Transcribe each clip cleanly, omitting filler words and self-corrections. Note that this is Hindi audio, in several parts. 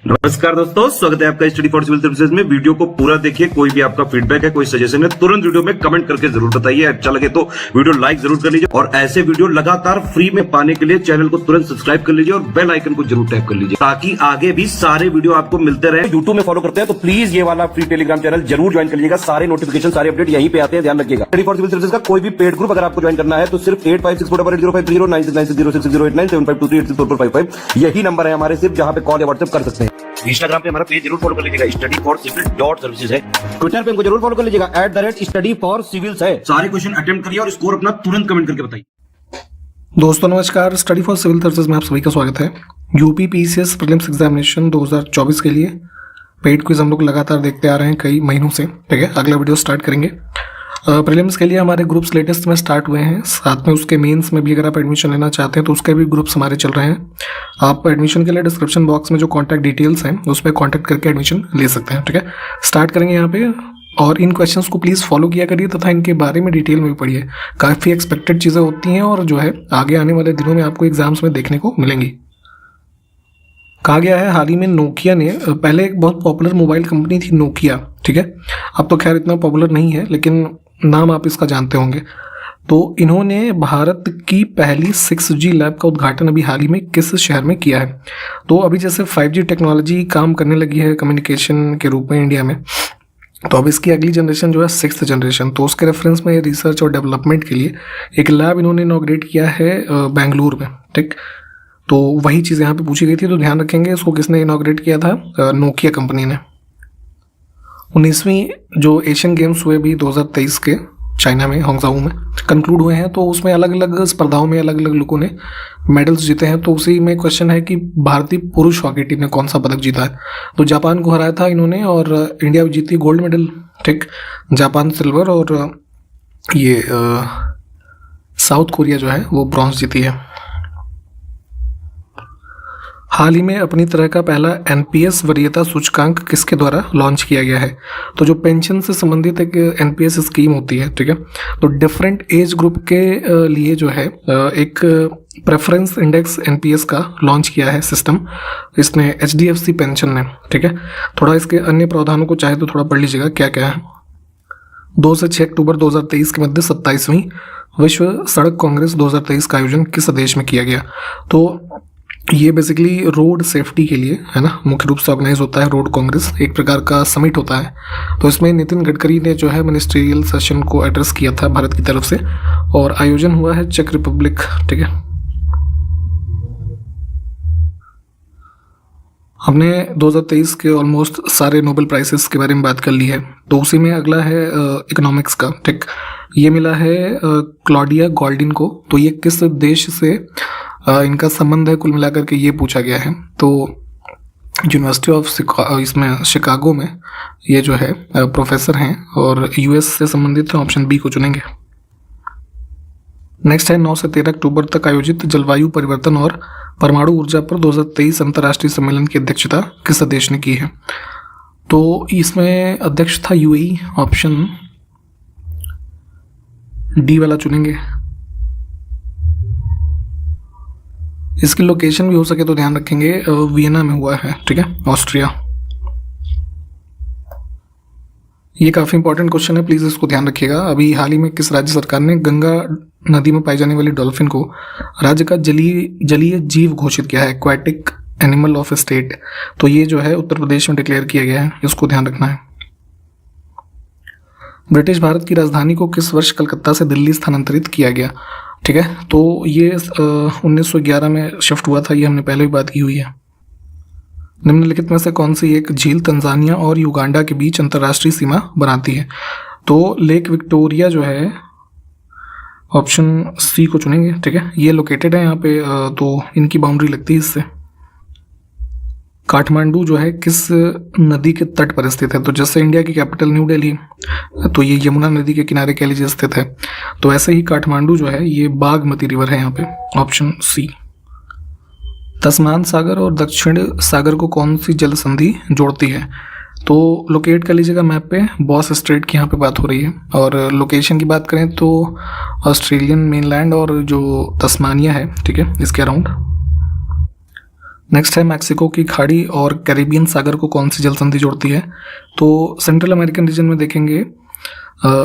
नमस्कार दोस्तों, स्वागत है आपका स्टडी फॉर सिविल सर्विसेज में। वीडियो को पूरा देखिए। कोई भी आपका फीडबैक है, कोई सजेशन है, तुरंत वीडियो में कमेंट करके जरूर बताइए। अच्छा लगे तो वीडियो लाइक जरूर कर लीजिए और ऐसे वीडियो लगातार फ्री में पाने के लिए चैनल को तुरंत सब्सक्राइब कर लीजिए और बेल आइकन को जरूर टैप कर लीजिए ताकि आगे भी सारे वीडियो आपको मिलते रहे। यूट्यूब में फॉलो करते हैं तो प्लीज ये वाला फ्री टेलीग्राम चैनल जरूर ज्वाइन कर लीजिएगा। सारे नोटिफिकेशन, सारे अपडेट यहीं पे आते हैं, ध्यान रखिएगा। स्टडी फॉर सिविल सर्विसेज का कोई भी पेड ग्रुप अगर आपको ज्वाइन करना है तो सिर्फ 8564880530969062386445 यही नंबर है हमारे, सिर्फ जहां पे कॉल या व्हाट्सएप कर सकते हैं। इंस्टाग्राम पे हमारा पेज जरूर फॉलो कर लीजिएगा, स्टडी फॉर सिविल .सर्विसेज है। ट्विटर पे हमको जरूर फॉलो कर लीजिएगा, @study for civils है। सारे क्वेश्चन अटेम्प्ट करिए और स्कोर अपना तुरंत कमेंट करके बताइए। दोस्तों नमस्कार, स्टडी फॉर सिविल सर्विसेज में आप सभी का स्वागत है। यूपी पीसीएस प्रीलिम्स एग्जामिनेशन 2024 के लिए पेड क्विज हम लोग लगातार देखते आ रहे हैं कई महीनों से। ठीक है, अगला वीडियो स्टार्ट करेंगे। प्रीलिम्स के लिए हमारे ग्रुप्स लेटेस्ट में स्टार्ट हुए हैं, साथ में उसके मेंस में भी अगर आप एडमिशन लेना चाहते हैं तो उसके भी ग्रुप्स हमारे चल रहे हैं। आप एडमिशन के लिए डिस्क्रिप्शन बॉक्स में जो कॉन्टैक्ट डिटेल्स हैं उस पर कॉन्टैक्ट करके एडमिशन ले सकते हैं। ठीक है, स्टार्ट करेंगे यहाँ पे। और इन क्वेश्चंस को प्लीज़ फॉलो किया करिए तथा इनके बारे में डिटेल में भी पढ़िए। काफ़ी एक्सपेक्टेड चीज़ें होती हैं और जो है आगे आने वाले दिनों में आपको एग्जाम्स में देखने को मिलेंगी। कहा गया है हाल ही में नोकिया ने, पहले एक बहुत पॉपुलर मोबाइल कंपनी थी नोकिया, ठीक है, अब तो खैर इतना पॉपुलर नहीं है लेकिन नाम आप इसका जानते होंगे। तो इन्होंने भारत की पहली 6G लैब का उद्घाटन अभी हाल ही में किस शहर में किया है? तो अभी जैसे 5G टेक्नोलॉजी काम करने लगी है कम्युनिकेशन के रूप में इंडिया में, तो अब इसकी अगली जनरेशन जो है 6th जनरेशन, तो उसके रेफरेंस में रिसर्च और डेवलपमेंट के लिए एक लैब इन्होंने इनॉग्रेट किया है बेंगलुरु में। ठीक, तो वही चीज़ यहाँ पे पूछी गई थी, तो ध्यान रखेंगे इसको किसने इनॉग्रेट किया था? नोकिया कंपनी ने। 19वीं जो एशियन गेम्स हुए भी 2023 के चाइना में होंगजाऊ में कंक्लूड हुए हैं, तो उसमें अलग अलग स्पर्धाओं में अलग अलग लोगों ने मेडल्स जीते हैं। तो उसी में क्वेश्चन है कि भारतीय पुरुष हॉकी टीम ने कौन सा पदक जीता है? तो जापान को हराया था इन्होंने और इंडिया जीती गोल्ड मेडल। ठीक, जापान सिल्वर और ये साउथ कोरिया जो है वो ब्रॉन्ज जीती है। हाल ही में अपनी तरह का पहला एनपीएस वरीयता सूचकांक किसके द्वारा लॉन्च किया गया है? तो जो पेंशन से संबंधित एक एनपीएस स्कीम होती है, ठीक है, तो डिफरेंट एज ग्रुप के लिए जो है एक प्रेफरेंस इंडेक्स एनपीएस का लॉन्च किया है सिस्टम इसने, एचडीएफसी पेंशन ने। ठीक है, थोड़ा इसके अन्य प्रावधानों को चाहे तो थोड़ा पढ़ लीजिएगा क्या क्या है। 2 से 6 अक्टूबर 2023 के मध्य 27वीं विश्व सड़क कांग्रेस 2023 का आयोजन किस देश में किया गया? तो ये बेसिकली रोड सेफ्टी के लिए है ना, मुख्य रूप से ऑर्गेनाइज होता है रोड कांग्रेस, एक प्रकार का समिट होता है। तो इसमें नितिन गडकरी ने जो है मिनिस्ट्रियल सेशन को एड्रेस किया था भारत की तरफ से और आयोजन हुआ है चेक रिपब्लिक। ठीक है, हमने 2023 के ऑलमोस्ट सारे नोबेल प्राइजेस के बारे में बात कर ली है, तो उसी में अगला है इकोनॉमिक्स का। ठीक, ये मिला है क्लॉडिया गोल्डिन को। तो ये किस देश से इनका संबंध है कुल मिलाकर के ये पूछा गया है। तो यूनिवर्सिटी ऑफ इसमें शिकागो में ये जो है प्रोफेसर हैं और यूएस से संबंधित है, ऑप्शन बी को चुनेंगे। नेक्स्ट है 9 से 13 अक्टूबर तक आयोजित जलवायु परिवर्तन और परमाणु ऊर्जा पर 2023 अंतर्राष्ट्रीय सम्मेलन की अध्यक्षता किस देश ने की है? तो इसमें अध्यक्ष था यूएई, ऑप्शन डी वाला चुनेंगे। इसकी लोकेशन भी हो सके तो ध्यान रखेंगे वियना में हुआ है। ठीक है, ऑस्ट्रिया। ये काफ़ी इंपॉर्टेंट क्वेश्चन है, प्लीज़ इसको ध्यान रखिएगा। अभी हाल ही में किस राज्य सरकार ने गंगा नदी में पाई जाने वाली डॉल्फिन को राज्य का जलीय जीव घोषित किया है, एक्वाटिक एनिमल ऑफ स्टेट? तो ये जो है उत्तर प्रदेश में डिक्लेयर किया गया है, इसको ध्यान रखना है। ब्रिटिश भारत की राजधानी को किस वर्ष कलकत्ता से दिल्ली स्थानांतरित किया गया? ठीक है, तो ये 1911 में शिफ्ट हुआ था, ये हमने पहले भी बात की हुई है। निम्नलिखित में से कौन सी एक झील तंजानिया और युगांडा के बीच अंतर्राष्ट्रीय सीमा बनाती है? तो लेक विक्टोरिया जो है, ऑप्शन सी को चुनेंगे। ठीक है, ये लोकेटेड है यहाँ पे, तो इनकी बाउंड्री लगती है इससे। काठमांडू जो है किस नदी के तट पर स्थित है? तो जैसे इंडिया की कैपिटल न्यू दिल्ली, तो ये यमुना नदी के किनारे कह लीजिए स्थित है, तो ऐसे ही काठमांडू जो है ये बागमती रिवर है यहाँ पे, ऑप्शन सी। तस्मान सागर और दक्षिण सागर को कौन सी जल संधि जोड़ती है? तो लोकेट कर लीजिएगा मैप पे, बॉस स्ट्रेट की यहाँ पे बात हो रही है। और लोकेशन की बात करें तो ऑस्ट्रेलियन मेनलैंड और जो तस्मानिया है, ठीक है, इसके अराउंड। नेक्स्ट है मैक्सिको की खाड़ी और कैरिबियन सागर को कौन सी जल संधि जोड़ती है? तो सेंट्रल अमेरिकन रीजन में देखेंगे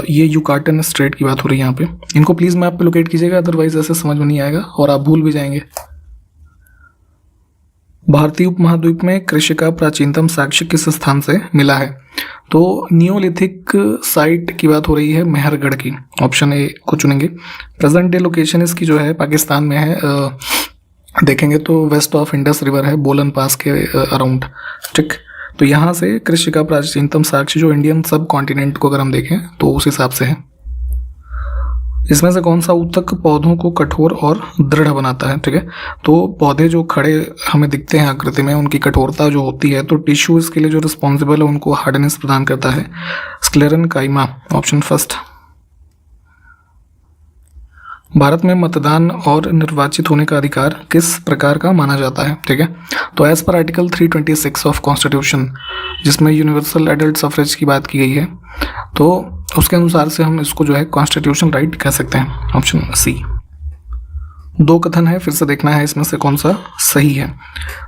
ये युकाटन स्ट्रेट की बात हो रही है यहाँ पे। इनको प्लीज मैप पे लोकेट कीजिएगा, अदरवाइज ऐसे समझ में नहीं आएगा और आप भूल भी जाएंगे। भारतीय उपमहाद्वीप में कृषि का प्राचीनतम साक्ष्य किस स्थान से मिला है? तो नियोलिथिक साइट की बात हो रही है मेहरगढ़ की, ऑप्शन ए को चुनेंगे। प्रेजेंट डे लोकेशन इसकी जो है पाकिस्तान में है, देखेंगे तो वेस्ट ऑफ इंडस रिवर है, बोलन पास के अराउंड, ठीक। तो यहाँ से कृषि का प्राचीनतम साक्ष्य जो इंडियन सब कॉन्टिनेंट को अगर हम देखें तो उस हिसाब से है। इसमें से कौन सा ऊतक पौधों को कठोर और दृढ़ बनाता है? ठीक है, तो पौधे जो खड़े हमें दिखते हैं आकृति में, उनकी कठोरता जो होती है, तो टिश्यू इसके लिए जो रिस्पॉन्सिबल है उनको हार्डनेस प्रदान करता है स्क्लेरेनकाइमा, ऑप्शन फर्स्ट। भारत में मतदान और निर्वाचित होने का अधिकार किस प्रकार का माना जाता है? ठीक है, तो एज पर आर्टिकल 326 ऑफ कॉन्स्टिट्यूशन, जिसमें यूनिवर्सल एडल्ट सफरेज की बात की गई है, तो उसके अनुसार से हम इसको जो है कॉन्स्टिट्यूशन राइट कह सकते हैं, ऑप्शन सी। दो कथन है, फिर से देखना है इसमें से कौन सा सही है।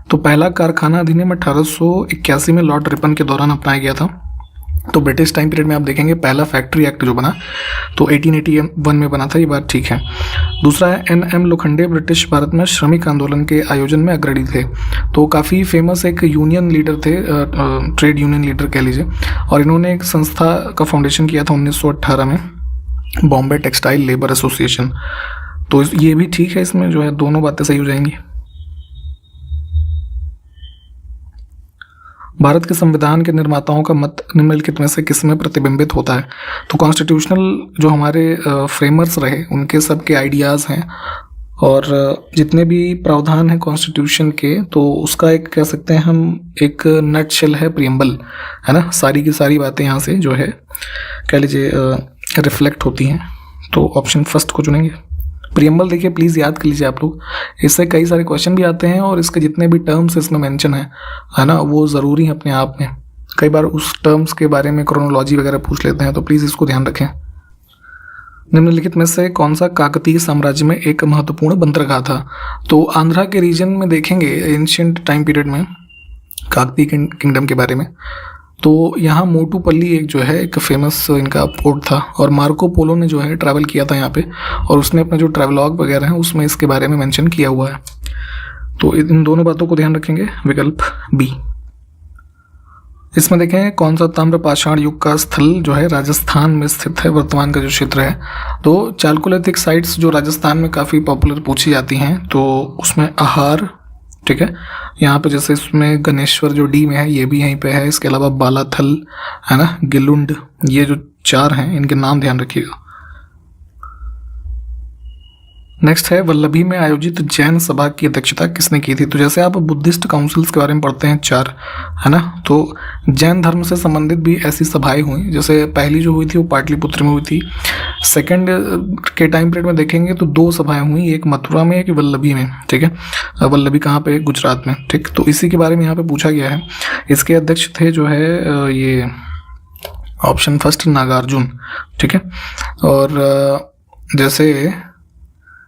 तो पहला कारखाना अधिनियम 1881 में लॉर्ड रिपन के दौरान अपनाया गया था। तो ब्रिटिश टाइम पीरियड में आप देखेंगे पहला फैक्ट्री एक्ट जो बना तो 1881 में बना था, ये बात ठीक है। दूसरा है NM लोखंडे ब्रिटिश भारत में श्रमिक आंदोलन के आयोजन में अग्रणी थे, तो काफ़ी फेमस एक यूनियन लीडर थे, ट्रेड यूनियन लीडर कह लीजिए, और इन्होंने एक संस्था का फाउंडेशन किया था 1918 में, बॉम्बे टेक्सटाइल लेबर एसोसिएशन। तो ये भी ठीक है, इसमें जो है दोनों बातें सही हो जाएंगी। भारत के संविधान के निर्माताओं का मत निम्नलिखित में से किस में प्रतिबिंबित होता है? तो कॉन्स्टिट्यूशनल जो हमारे फ्रेमर्स रहे उनके सब के आइडियाज़ हैं, और जितने भी प्रावधान हैं कॉन्स्टिट्यूशन के, तो उसका एक कह सकते हैं हम एक नटशेल है प्रियम्बल, है ना। सारी की सारी बातें यहाँ से जो है कह लीजिए रिफ्लेक्ट होती हैं, तो ऑप्शन फर्स्ट को चुनेंगे। प्रियम्बल देखिए प्लीज़ याद कर लीजिए आप लोग, इससे कई सारे क्वेश्चन भी आते हैं और इसके जितने भी टर्म्स इसमें मेंशन है ना, वो ज़रूरी है अपने आप में। कई बार उस टर्म्स के बारे में क्रोनोलॉजी वगैरह पूछ लेते हैं, तो प्लीज़ इसको ध्यान रखें। निम्नलिखित में से कौन सा काकतीय साम्राज्य में एक महत्वपूर्ण बंदरगाह था? तो आंध्रा के रीजन में देखेंगे एंशिएंट टाइम पीरियड में काकतीय किंगडम के बारे में, तो यहाँ मोटूपल्ली एक जो है एक फेमस इनका पोर्ट था, और मार्को पोलो ने जो है ट्रैवल किया था यहाँ पे, और उसने अपने जो ट्रैवलॉग वगैरह हैं उसमें इसके बारे में मेंशन किया हुआ है। तो इन दोनों बातों को ध्यान रखेंगे, विकल्प बी। इसमें देखें कौन सा ताम्रपाषाण युग का स्थल जो है राजस्थान में स्थित है, वर्तमान का जो क्षेत्र है। तो चालकोलिथिक साइट्स जो राजस्थान में काफ़ी पॉपुलर पूछी जाती हैं, तो उसमें आहार, ठीक है, यहाँ पे जैसे इसमें गणेश्वर जो डी में है ये भी यहीं पे है, इसके अलावा बालाथल है ना, गिलुंड, ये जो चार हैं इनके नाम ध्यान रखिएगा। नेक्स्ट है वल्लभी में आयोजित जैन सभा की अध्यक्षता किसने की थी? तो जैसे आप बुद्धिस्ट काउंसिल्स के बारे में पढ़ते हैं चार, है ना, तो जैन धर्म से संबंधित भी ऐसी सभाएं हुई। जैसे पहली जो हुई थी वो पाटलिपुत्र में हुई थी, सेकंड के टाइम पीरियड में देखेंगे तो दो सभाएं हुई, एक मथुरा में एक वल्लभी में, ठीक है। वल्लभी कहाँ पे? गुजरात में, ठीक। तो इसी के बारे में यहाँ पे पूछा गया है। इसके अध्यक्ष थे जो है ये ऑप्शन फर्स्ट नागार्जुन, ठीक है। और जैसे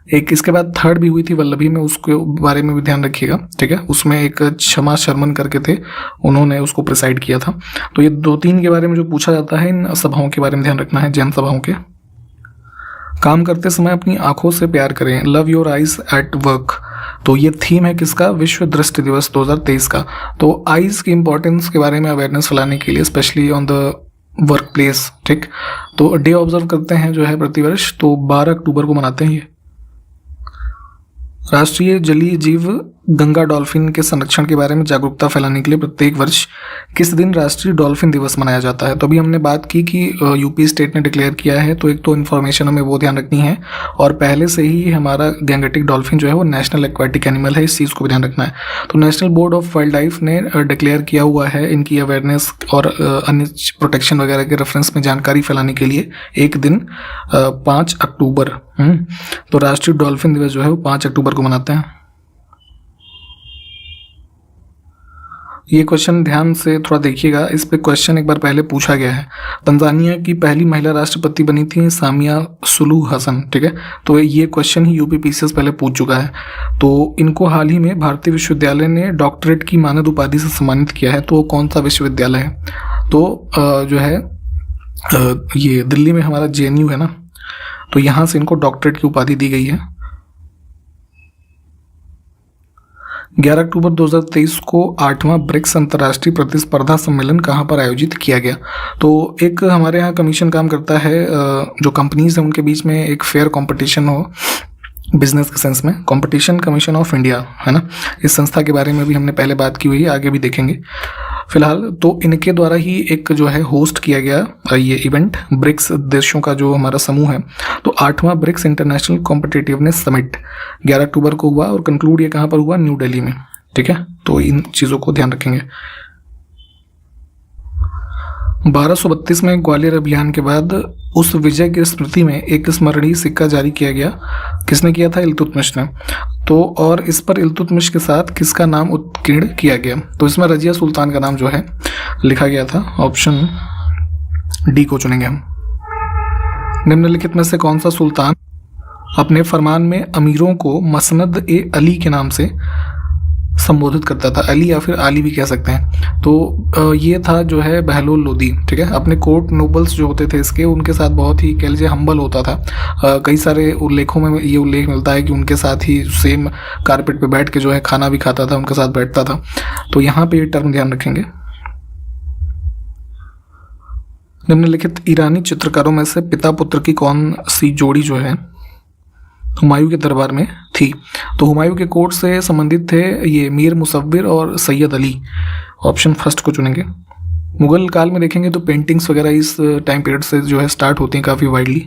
एक इसके बाद थर्ड भी हुई थी वल्लभी में, उसके बारे में भी ध्यान रखिएगा, ठीक है। उसमें एक क्षमा शर्मन करके थे, उन्होंने उसको प्रिसाइड किया था। तो ये दो तीन के बारे में जो पूछा जाता है, इन सभाओं के बारे में ध्यान रखना है, जैन सभाओं के। काम करते समय अपनी आंखों से प्यार करें, love your eyes at work, तो ये थीम है किसका? विश्व दृष्टि दिवस 2023 का। तो आइज की इंपॉर्टेंस के बारे में अवेयरनेस फैलाने के लिए, specially on the work place, ठीक। तो डे ऑब्जर्व करते हैं जो है प्रतिवर्ष, तो 12 अक्टूबर को मनाते हैं ये। राष्ट्रीय जलीय जीव गंगा डॉल्फिन के संरक्षण के बारे में जागरूकता फैलाने के लिए प्रत्येक वर्ष किस दिन राष्ट्रीय डॉल्फिन दिवस मनाया जाता है? तो अभी हमने बात की कि यूपी स्टेट ने डिक्लेयर किया है, तो एक तो इन्फॉर्मेशन हमें वो ध्यान रखनी है, और पहले से ही हमारा गैंगेटिक डॉल्फिन जो है वो नेशनल एक्वाटिक एनिमल है, इस चीज़ को भी ध्यान रखना है। तो national board of wild life ने डिक्लेयर किया हुआ है इनकी अवेयरनेस और अन्य प्रोटेक्शन वगैरह के रेफरेंस में जानकारी फैलाने के लिए एक दिन 5 अक्टूबर, तो राष्ट्रीय डॉल्फिन दिवस जो है वो 5 अक्टूबर को मनाते हैं। ये क्वेश्चन ध्यान से थोड़ा देखिएगा, इस पे क्वेश्चन एक बार पहले पूछा गया है। तंजानिया की पहली महिला राष्ट्रपति बनी थी सामिया सुलूह हसन, ठीक है। तो ये क्वेश्चन ही यूपी पीसीएस पहले पूछ चुका है। तो इनको हाल ही में भारतीय विश्वविद्यालय ने डॉक्टरेट की मानद उपाधि से सम्मानित किया है। तो कौन सा विश्वविद्यालय है? तो जो है ये दिल्ली में हमारा जेएनयू है ना, तो यहाँ से इनको डॉक्टरेट की उपाधि दी गई है। 11 अक्टूबर 2023 को 8वां ब्रिक्स अंतर्राष्ट्रीय प्रतिस्पर्धा सम्मेलन कहाँ पर आयोजित किया गया? तो एक हमारे यहाँ कमीशन काम करता है, जो कंपनीज हैं उनके बीच में एक फेयर कंपटीशन हो बिजनेस के सेंस में, कंपटीशन कमीशन ऑफ इंडिया है ना। इस संस्था के बारे में भी हमने पहले बात की हुई है, आगे भी देखेंगे। फिलहाल तो इनके द्वारा ही एक जो है होस्ट किया गया ये इवेंट, ब्रिक्स देशों का जो हमारा समूह है। तो 8वां ब्रिक्स इंटरनेशनल कॉम्पिटिटिवनेस समिट 11 अक्टूबर को हुआ और कंक्लूड ये कहाँ पर हुआ? न्यू दिल्ली में, ठीक है। तो इन चीज़ों को ध्यान रखेंगे। 1232 में ग्वालियर अभियान के बाद उस विजय की स्मृति में एक स्मरणीय सिक्का जारी किया गया। किसने किया था? इल्तुतमिश ने। तो और इस पर इल्तुतमिश के साथ किसका नाम उत्कीर्ण किया गया? तो इसमें रजिया सुल्तान का नाम जो है लिखा गया था। ऑप्शन डी को चुनेंगे हम। निम्नलिखित में से कौन सा सुल्तान अपने फरमान में अमीरों को मसनद ए अली के नाम से संबोधित करता था? अली या फिर आली भी कह सकते हैं। तो ये था जो है बहलोल लोदी, ठीक है। अपने कोर्ट नोबल्स जो होते थे इसके, उनके साथ बहुत ही कह लीजिए हम्बल होता था। कई सारे उल्लेखों में ये उल्लेख मिलता है कि उनके साथ ही सेम कारपेट पे बैठ के जो है खाना भी खाता था, उनके साथ बैठता था। तो यहाँ पे ये टर्म ध्यान रखेंगे। निम्नलिखित ईरानी चित्रकारों में से पिता पुत्र की कौन सी जोड़ी जो है हुमायूं के दरबार में थी? तो हुमायूं के कोर्ट से संबंधित थे ये मीर मुसव्विर और सैयद अली। ऑप्शन फर्स्ट को चुनेंगे। मुगल काल में देखेंगे तो पेंटिंग्स वगैरह इस टाइम पीरियड से जो है स्टार्ट होती हैं काफ़ी वाइडली।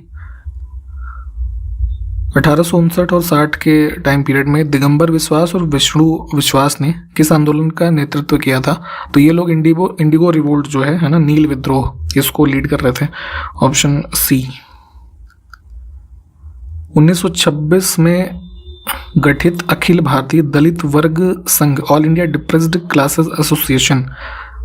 1859 और 60 के टाइम पीरियड में दिगंबर विश्वास और विष्णु विश्वास ने किस आंदोलन का नेतृत्व किया था? तो ये लोग इंडिगो रिवोल्ट जो है ना, नील विद्रोह, इसको लीड कर रहे थे। Option C. 1926 में गठित अखिल भारतीय दलित वर्ग संघ, all India depressed classes association,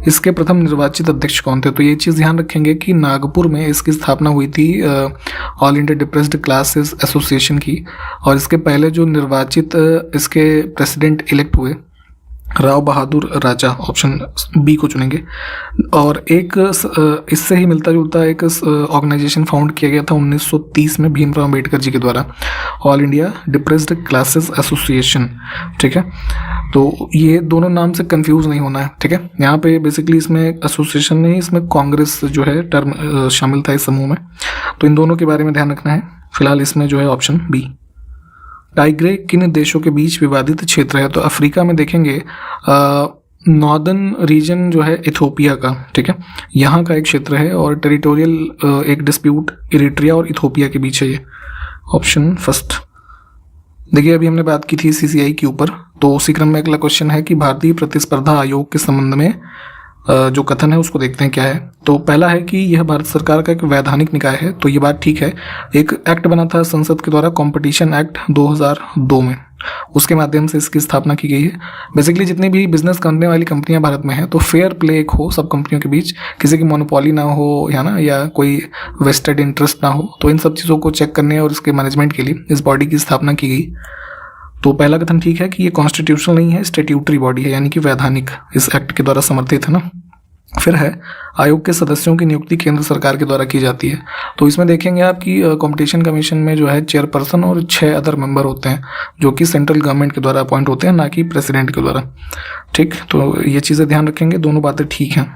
इसके प्रथम निर्वाचित अध्यक्ष कौन थे? तो ये चीज़ ध्यान रखेंगे कि नागपुर में इसकी स्थापना हुई थी all India depressed classes association की। और इसके पहले जो निर्वाचित इसके प्रेसिडेंट इलेक्ट हुए राव बहादुर राजा। ऑप्शन बी को चुनेंगे। और एक इससे ही मिलता जुलता एक ऑर्गेनाइजेशन फाउंड किया गया था 1930 में भीमराव अम्बेडकर जी के द्वारा, all India depressed classes association, ठीक है। तो ये दोनों नाम से कंफ्यूज नहीं होना है, ठीक है। यहाँ पे बेसिकली इसमें एसोसिएशन नहीं, इसमें कांग्रेस जो है टर्म शामिल था इस समूह में। तो इन दोनों के बारे में ध्यान रखना है। फिलहाल इसमें जो है ऑप्शन बी। टाइग्रे किन देशों के बीच विवादित क्षेत्र है? तो अफ्रीका में देखेंगे नॉर्दर्न रीजन जो है इथोपिया का, ठीक है, यहाँ का एक क्षेत्र है। और टेरिटोरियल एक डिस्प्यूट इरिट्रिया और इथोपिया के बीच है ये। Option first. देखिए अभी हमने बात की थी सीसीआई के ऊपर, तो उसी क्रम में अगला क्वेश्चन है कि भारतीय प्रतिस्पर्धा आयोग के संबंध में जो कथन है उसको देखते हैं क्या है। तो पहला है कि यह भारत सरकार का एक वैधानिक निकाय है, तो ये बात ठीक है। एक एक्ट बना था संसद के द्वारा, कॉम्पिटिशन एक्ट 2002 में, उसके माध्यम से इसकी स्थापना की गई है। बेसिकली जितनी भी बिजनेस करने वाली कंपनियां भारत में हैं, तो फेयर प्ले एक हो सब कंपनियों के बीच, किसी की मोनोपोली ना हो या कोई वेस्टेड इंटरेस्ट ना हो। तो इन सब चीज़ों को चेक करने और इसके मैनेजमेंट के लिए इस बॉडी की स्थापना की गई। तो पहला कथन ठीक है कि ये कॉन्स्टिट्यूशनल नहीं है, स्टैट्यूटरी बॉडी है, यानी कि वैधानिक, इस एक्ट के द्वारा समर्थित है ना। फिर है आयोग के सदस्यों की नियुक्ति केंद्र सरकार के द्वारा की जाती है। तो इसमें देखेंगे आप कि कंपटीशन कमीशन में जो है चेयरपर्सन और 6 अदर मेंबर होते हैं, जो कि सेंट्रल गवर्नमेंट के द्वारा अपॉइंट होते हैं, ना कि प्रेसिडेंट के द्वारा, ठीक। तो ये चीज़ें ध्यान रखेंगे, दोनों बातें ठीक हैं।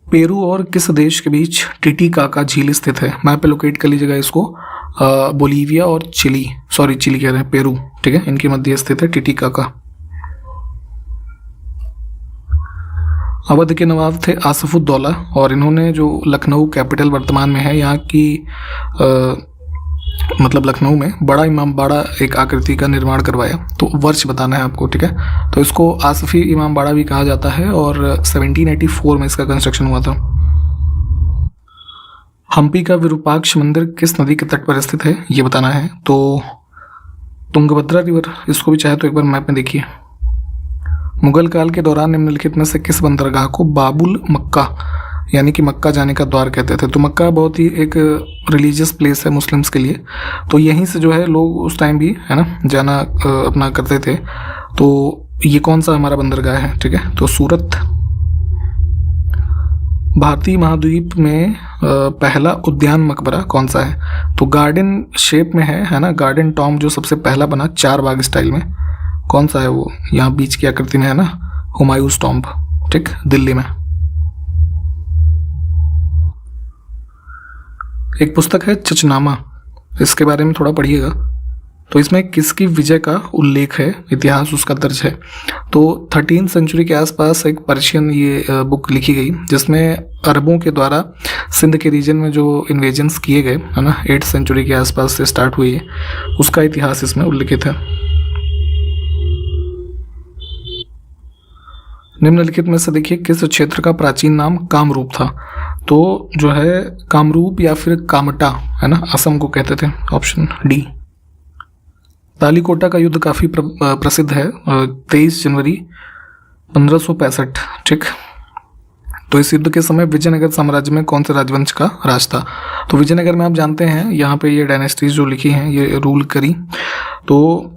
पेरू और किस देश के बीच टिटिकाका झील स्थित है? मैप पे लोकेट कर लीजिएगा इसको। बोलीविया और चिली कह रहे हैं, पेरू, ठीक है, इनके मध्य स्थित है टिटिकाका। अवध के नवाब थे आसफुद्दौला, और इन्होंने जो लखनऊ कैपिटल वर्तमान में है यहाँ की मतलब लखनऊ में बड़ा इमामबाड़ा एक आकृति का निर्माण करवाया। तो वर्ष बताना है आपको, ठीक है। तो इसको आसफी इमामबाड़ा भी कहा जाता है और 1784 में इसका कंस्ट्रक्शन हुआ था। हम्पी का विरूपाक्ष मंदिर किस नदी के तट पर स्थित है, ये बताना है। तो तुंगभद्रा रिवर, इसको भी चाहे तो एक बार मैप में देखिए। मुगल काल के दौरान निम्नलिखित में से किस बंदरगाह को बाबुल मक्का यानी कि मक्का जाने का द्वार कहते थे? तो मक्का बहुत ही एक रिलीजियस प्लेस है मुस्लिम्स के लिए, तो यहीं से जो है लोग उस टाइम भी है ना जाना अपना करते थे। तो ये कौन सा हमारा बंदरगाह है? ठीक है, तो सूरत। भारतीय महाद्वीप में पहला उद्यान मकबरा कौन सा है? तो गार्डन शेप में है ना, गार्डन टॉम जो सबसे पहला बना 4 बाग स्टाइल में, कौन सा है वो? यहाँ बीच की आकृति में है ना, हुमायूंस टॉम्ब, ठीक, दिल्ली में। एक पुस्तक है चचनामा, इसके बारे में थोड़ा पढ़िएगा। तो इसमें किसकी विजय का उल्लेख है, इतिहास उसका दर्ज है। तो 13वीं सेंचुरी के आसपास एक पर्शियन ये बुक लिखी गई जिसमें अरबों के द्वारा सिंध के रीजन में जो इन्वेजन्स किए गए है ना 8वीं सेंचुरी के आसपास से स्टार्ट हुई है, उसका इतिहास इसमें उल्लिखित है। निम्नलिखित में से देखिए किस क्षेत्र का प्राचीन नाम कामरूप था? तो जो है कामरूप या फिर कामटा है ना, असम को कहते थे, ऑप्शन डी। तालीकोटा का युद्ध काफ़ी प्रसिद्ध है, 23 जनवरी 1565, ठीक। तो इस युद्ध के समय विजयनगर साम्राज्य में कौन से राजवंश का राज था? तो विजयनगर में आप जानते हैं यहाँ पे ये डायनेस्टीज जो लिखी हैं ये रूल करी, तो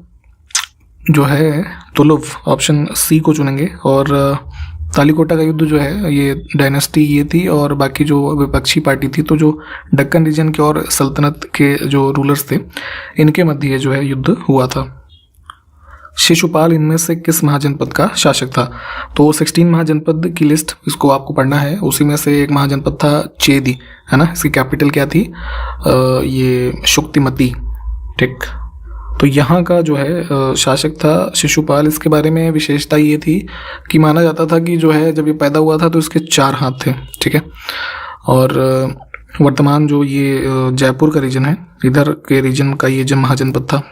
जो है तुलुव, ऑप्शन सी को चुनेंगे। और तालीकोटा का युद्ध जो है ये डायनेस्टी ये थी, और बाकी जो विपक्षी पार्टी थी, तो जो दक्कन रीजन के और सल्तनत के जो रूलर्स थे इनके मध्य जो है युद्ध हुआ था। शिशुपाल इनमें से किस महाजनपद का शासक था? तो 16 महाजनपद की लिस्ट इसको आपको पढ़ना है, उसी में से एक महाजनपद था चेदी है ना, इसकी कैपिटल क्या थी? ये शुक्तिमती, ठीक। तो यहाँ का जो है शासक था शिशुपाल। इसके बारे में विशेषता ये थी कि माना जाता था कि जो है जब ये पैदा हुआ था तो इसके 4 हाथ थे, ठीक है। और वर्तमान जो ये जयपुर का रीजन है, इधर के रीजन का ये जो महाजनपद था।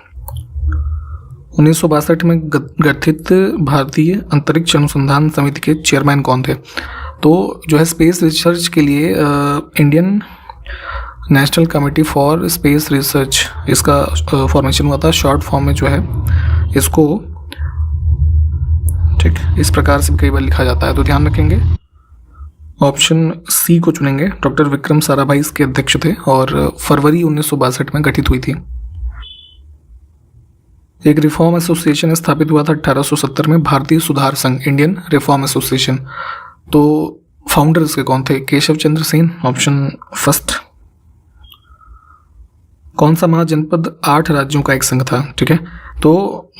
1962 में गठित भारतीय अंतरिक्ष अनुसंधान समिति के चेयरमैन कौन थे? तो जो है स्पेस रिसर्च के लिए Indian national committee for space research, इसका फॉर्मेशन हुआ था। शॉर्ट फॉर्म में जो है इसको, ठीक, इस प्रकार से कई बार लिखा जाता है, तो ध्यान रखेंगे। ऑप्शन सी को चुनेंगे। डॉक्टर विक्रम साराभाई इसके अध्यक्ष थे और फरवरी 1962 में गठित हुई थी। एक रिफॉर्म एसोसिएशन स्थापित हुआ था 1870 में, भारतीय सुधार संघ, इंडियन रिफॉर्म एसोसिएशन। तो फाउंडर इसके कौन थे? Keshav Chandra Sen, option first. कौन सा महाजनपद 8 राज्यों का एक संघ था? ठीक है, तो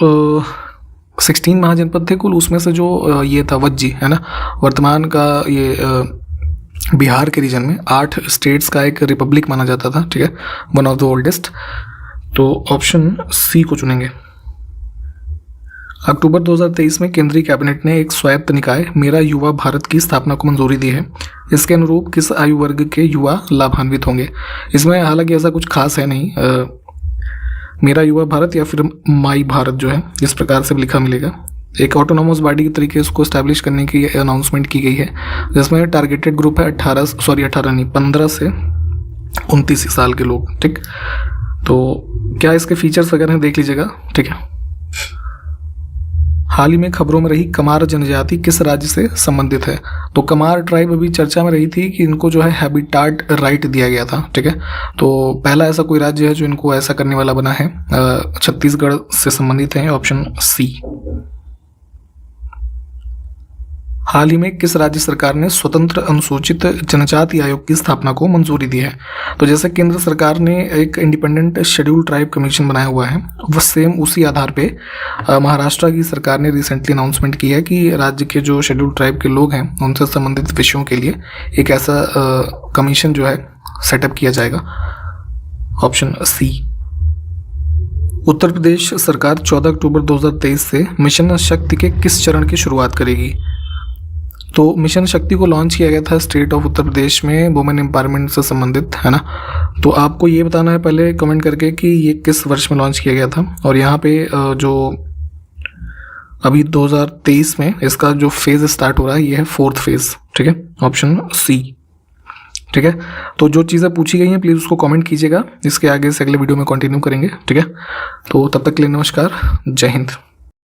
16 महाजनपद थे कुल, उसमें से जो ये था वज्जी है ना, वर्तमान का ये बिहार के रीजन में 8 स्टेट्स का एक रिपब्लिक माना जाता था, ठीक है, वन ऑफ द ओल्डेस्ट। तो ऑप्शन सी को चुनेंगे। अक्टूबर 2023 में केंद्रीय कैबिनेट ने एक स्वायत्त निकाय मेरा युवा भारत की स्थापना को मंजूरी दी है। इसके अनुरूप किस आयु वर्ग के युवा लाभान्वित होंगे? इसमें हालांकि ऐसा कुछ खास है नहीं, मेरा युवा भारत या फिर माई भारत जो है इस प्रकार से लिखा मिलेगा। एक ऑटोनॉमस बॉडी के तरीके इसको एस्टैब्लिश करने की अनाउंसमेंट की गई है, जिसमें टारगेटेड ग्रुप है 15 से 29 साल के लोग, ठीक। तो क्या इसके फीचर्स वगैरह देख लीजिएगा, ठीक है। हाल ही में खबरों में रही कमार जनजाति किस राज्य से संबंधित है? तो कमार ट्राइब अभी चर्चा में रही थी कि इनको जो है हैबिटाट राइट दिया गया था, ठीक है। तो पहला ऐसा कोई राज्य है जो इनको ऐसा करने वाला बना है, छत्तीसगढ़ से संबंधित है, ऑप्शन सी। हाल ही में किस राज्य सरकार ने स्वतंत्र अनुसूचित जनजाति आयोग की स्थापना को मंजूरी दी है? तो जैसे केंद्र सरकार ने एक इंडिपेंडेंट शेड्यूल ट्राइब कमीशन बनाया हुआ है, वह सेम उसी आधार पे महाराष्ट्र की सरकार ने रिसेंटली अनाउंसमेंट की है कि राज्य के जो शेड्यूल ट्राइब के लोग हैं उनसे संबंधित विषयों के लिए एक ऐसा कमीशन जो है सेटअप किया जाएगा, ऑप्शन सी। उत्तर प्रदेश सरकार 14 अक्टूबर 2023 से मिशन शक्ति के किस चरण की शुरुआत करेगी? तो मिशन शक्ति को लॉन्च किया गया था स्टेट ऑफ उत्तर प्रदेश में वुमेन एम्पावरमेंट से संबंधित, है ना। तो आपको ये बताना है पहले कमेंट करके कि ये किस वर्ष में लॉन्च किया गया था। और यहाँ पे जो अभी 2023 में इसका जो फेज स्टार्ट हो रहा है ये है 4th फेज, ठीक है, ऑप्शन सी। ठीक है। तो जो चीज़ें पूछी गई हैं प्लीज़ उसको कमेंट कीजिएगा, इसके आगे से अगले वीडियो में कंटिन्यू करेंगे। ठीक है, तो तब तक के लिए नमस्कार, जय हिंद।